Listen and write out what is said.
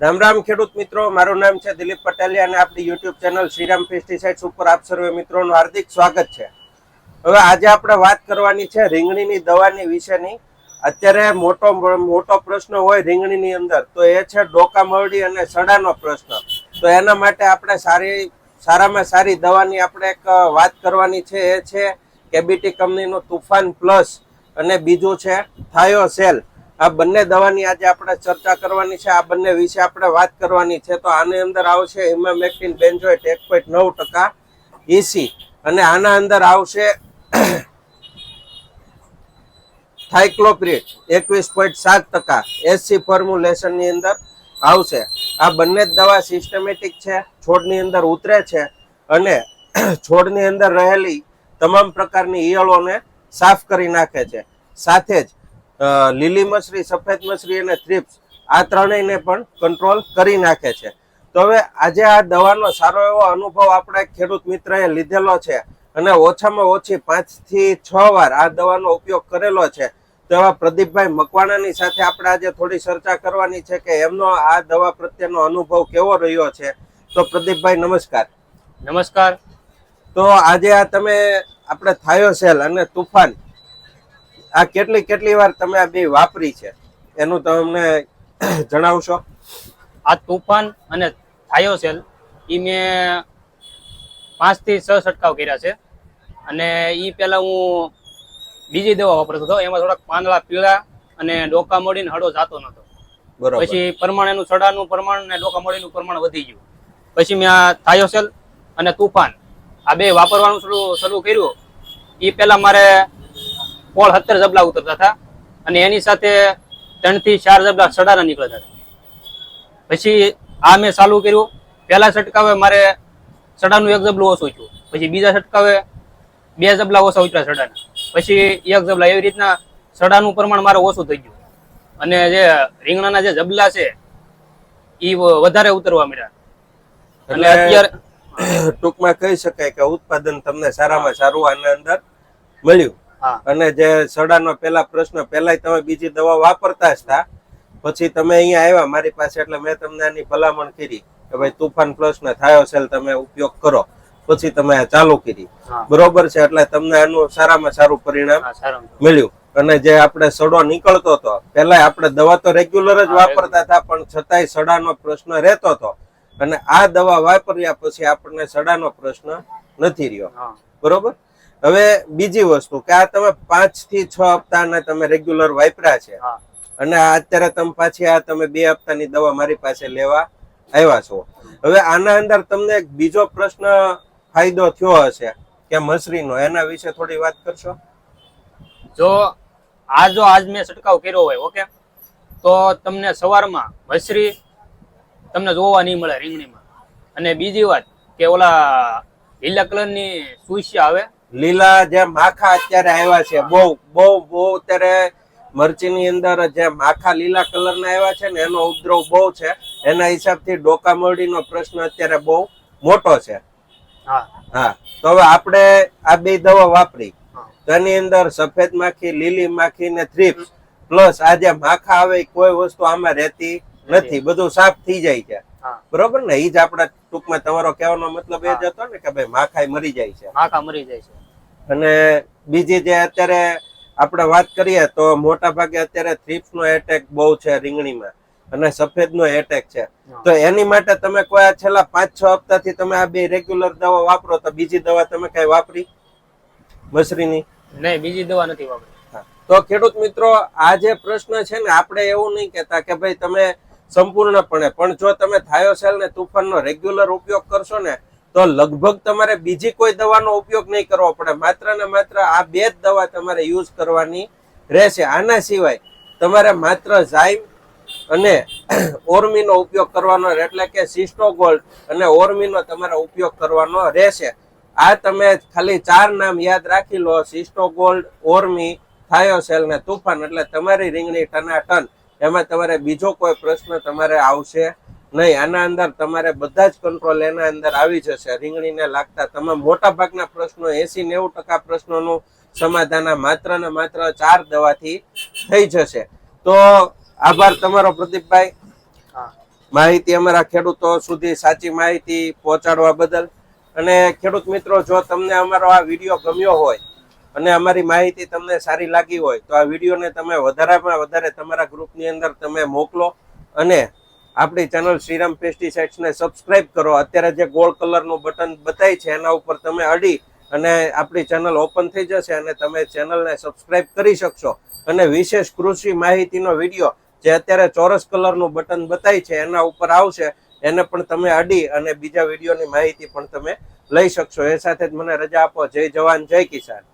રામ રામ ખેડૂત મિત્રો, મારું નામ છે દિલીપ પટેલિયા અને આપણી યુટ્યુબ ચેનલ શ્રીરામ પેસ્ટિસાઇડ્સ ઉપર આપ સર્વે મિત્રોનું હાર્દિક સ્વાગત છે. હવે આજે આપણે વાત કરવાની છે રીંગણીની દવાની વિશેની. અત્યારે મોટો પ્રશ્ન હોય રીંગણીની અંદર તો એ છે ડોકા મરડી અને સડાનો પ્રશ્ન. તો એના માટે આપણે સારામાં સારી દવાની આપણે એક વાત કરવાની છે. એ છે કેબીટી કંપનીનું તુફાન પ્લસ અને બીજું છે થાયોસેલ. આ બંને દવાની આજે આપણે ચર્ચા કરવાની છે. આ બંને વિશે આપણે વાત કરવાની છે. તો આની અંદર આવશે ઇમામેક્ટિન બેન્ઝોએટ 1.9% EC અને આના અંદર આવશે થાઇક્લોપ્રિડ 21.7% SC ફોર્મ્યુલેશન ની અંદર આવશે. આ બંને જ દવા સિસ્ટમેટિક છે, છોડની અંદર ઉતરે છે અને છોડની અંદર રહેલી તમામ પ્રકારની ઈયળોને સાફ કરી નાખે છે. સાથે જ લીલી મસરી, સફેદ મસરી અને થ્રિપ્સ આ ત્રણેયને પણ કંટ્રોલ કરી નાખે છે. તો હવે આજે આ દવાનો સારો એવો અનુભવ આપણે ખેડૂત મિત્રએ લીધેલો છે અને ઓછામાં ઓછી 5 થી 6 વાર આ દવાનો ઉપયોગ કરેલો છે. તો એવા પ્રદીપભાઈ મકવાણાની સાથે આપણે આજે થોડી ચર્ચા કરવાની છે કે એમનો આ દવા પ્રત્યેનો અનુભવ કેવો રહ્યો છે. તો પ્રદીપભાઈ નમસ્કાર. નમસ્કાર. તો આજે આ તમે આપણે થાયોસેલ અને તુફાન આ કેટલી વાર તમે આ બે વાપરી છે એનું તમને જણાવશો? આ તુફાન અને થાયોસેલ એ મેં 5 થી 6 છંટકાવ કર્યા છે અને એ પહેલા હું બીજી દવા વાપરતો હતો. એમાં થોડાક પાંદડા પીળા અને ડોકા મોડીને હળો જાતો નતો. બરોબર. પછી પ્રમાણેનું સડાનું પ્રમાણ અને ડોકા મોડીનું પ્રમાણ વધી ગયું. પછી મેં આ થાયોસેલ અને તુફાન આ બે વાપરવાનું શરૂ કર્યું. એ પહેલા મારે પોળ 17 જબલા ઉતરતા હતા અને એની સાથે 3 થી 4 જબલા સડાના નીકળતા હતા. પછી આ મેં ચાલુ કર્યું. પહેલા છટકાવે મારે સડાનું 1 જબલું ઓછું થયું. પછી બીજા છટકાવે 2 જબલા ઓછા ઉતર્યા સડાના. પછી 1 જબલા. એવી રીતના સડાનું પ્રમાણ મારે ઓછું થઈ ગયું અને જે રીંગણાના જે જબલા છે એ વધારે ઉતરવા મળ્યા. એટલે અત્યારે ટૂંકમાં કહી શકાય કે ઉત્પાદન તમને સારામાં સારું આના અંદર મળ્યું. અને જે સડાનો પેલા પ્રશ્ન, પેલા તમે બીજી દવા વાપરતા જ હતા, પછી તમે અહીંયા આવ્યા મારી પાસે એટલે મેં તમને આની ભલામણ કરી કે ભાઈ તુફાન પ્લસ ને થાયોસેલ તમે ઉપયોગ કરો. પછી તમે આ ચાલુ કરી, બરોબર છે? એટલે તમને આનું સારામાં સારું પરિણામ મળ્યું. અને જે આપણે સડો નીકળતો હતો, પેલા આપણે દવા તો રેગ્યુલર જ વાપરતા હતા પણ છતાંય સડાનો પ્રશ્ન રહેતો હતો. અને આ દવા વાપર્યા પછી આપણને સડાનો પ્રશ્ન નથી રહ્યો, બરોબર? હવે બીજી વસ્તુ કે આ તમે 5 થી 6 હપ્તાના તમે રેગ્યુલર વાપર્યા છે અને અત્યારે તમે પાછી આ તમે 2 હપ્તાની દવા મારી પાસે લેવા આવ્યા છો. હવે આના અંદર તમને એક બીજો પ્રશ્ન ફાયદો થયો હશે કે મસરીનો, એના વિશે થોડી વાત કરશો? જો આજ મેં છંટકાવ કર્યો હોય, ઓકે, તો તમને સવારમાં મસરી તમને જોવા નહીં મળે રીંગણીમાં. અને બીજી વાત કે ઓલા લીલા કલરની સુઈશિયા આવે, લીલા જે માખા અત્યારે આવ્યા છે, બહુ અત્યારે મરચીની અંદર જે માખા લીલા કલરના આવ્યા છે ને એનો ઉપદ્રવ બહુ છે. એના હિસાબથી ડોકા મરડીનો પ્રશ્ન અત્યારે બહુ મોટો છે. હા, તો હવે આપણે આ બે દવા વાપરી તો એની અંદર સફેદ માખી, લીલી માખી ને થ્રિપ્સ પ્લસ આ જે માખા આવે કોઈ વસ્તુ આમાં રહેતી નથી, બધું સાફ થઈ જાય છે, બરોબર ને? એ જ આપણા ટૂંકમાં તમારો કહેવાનો મતલબ એ જ હતો ને કે ભાઈ માખા મરી જાય છે. માખા મરી જાય છે. અને બીજી જે અત્યારે આપણે વાત કરીએ તો મોટા ભાગે અત્યારે થ્રિપ્સ નો એટેક બહુ છે રીંગણીમાં અને સફેદ નો એટેક છે. તો એની માટે તમે કોઈ છેલ્લા 5-6 હપ્તાથી તમે આ બે રેગ્યુલર દવા વાપરો, તો બીજી દવા તમે કઈ વાપરી મસરીની? નહીં, બીજી દવા નથી વાપરી. તો ખેડૂત મિત્રો, આ જે પ્રશ્ન છે ને, આપણે એવું નહીં કહેતા કે ભાઈ તમે સંપૂર્ણપણે, પણ જો તમે થાયોસેલ ને તુફાનનો રેગ્યુલર ઉપયોગ કરશો ને તો લગભગ તમારે બીજી કોઈ દવાનો ઉપયોગ નહીં કરવો પડે. માત્ર ને માત્ર આ બે જ દવા તમારે યુઝ કરવાની રહેશે. આના સિવાય તમારે માત્ર ઝાઇમ અને ઓર્મીનો ઉપયોગ કરવાનો, એટલે કે સિસ્ટોગોલ્ડ અને ઓર્મીનો તમારે ઉપયોગ કરવાનો રહેશે. આ તમે ખાલી 4 નામ યાદ રાખી લો, સિસ્ટોગોલ્ડ, ઓર્મી, થાયોસેલ ને તુફાન, એટલે તમારી રીંગણી ટનાટન. એમાં તમારે બીજો કોઈ પ્રશ્ન તમારે આવશે નહીં. આના અંદર તમારે બધા જ કંટ્રોલ એના અંદર આવી જશે. રીંગણીને લાગતા તમામ મોટા ભાગના પ્રશ્નો 80-90% પ્રશ્નોનું સમાધાન માત્ર ને માત્ર 4 દવાથી થઈ જશે. તો આભાર તમારો પ્રદીપભાઈ. માહિતી અમારા ખેડૂતો સુધી સાચી માહિતી પહોંચાડવા બદલ. અને ખેડૂત મિત્રો, જો તમને અમારો આ વિડીયો ગમ્યો હોય અને અમારી માહિતી તમને સારી લાગી હોય તો આ વિડીયોને તમે વધારેમાં વધારે તમારા ગ્રુપની અંદર તમે મોકલો અને આપણી ચેનલ શ્રીરામ પેસ્ટિસાઇડ્સને સબસ્ક્રાઇબ કરો. અત્યારે જે ગોલ્ડ કલરનું બટન બતાય છે એના ઉપર તમે અડી અને આપણી ચેનલ ઓપન થઈ જશે અને તમે ચેનલને સબસ્ક્રાઇબ કરી શકશો. અને વિશેષ કૃષિ માહિતીનો વિડીયો જે અત્યારે ચોરસ કલરનું બટન બતાય છે એના ઉપર આવશે, એને પણ તમે અડી અને બીજા વિડીયોની માહિતી પણ તમે લઈ શકશો. એ સાથે જ મને રજા આપો. જય જવાન જય કિસાન.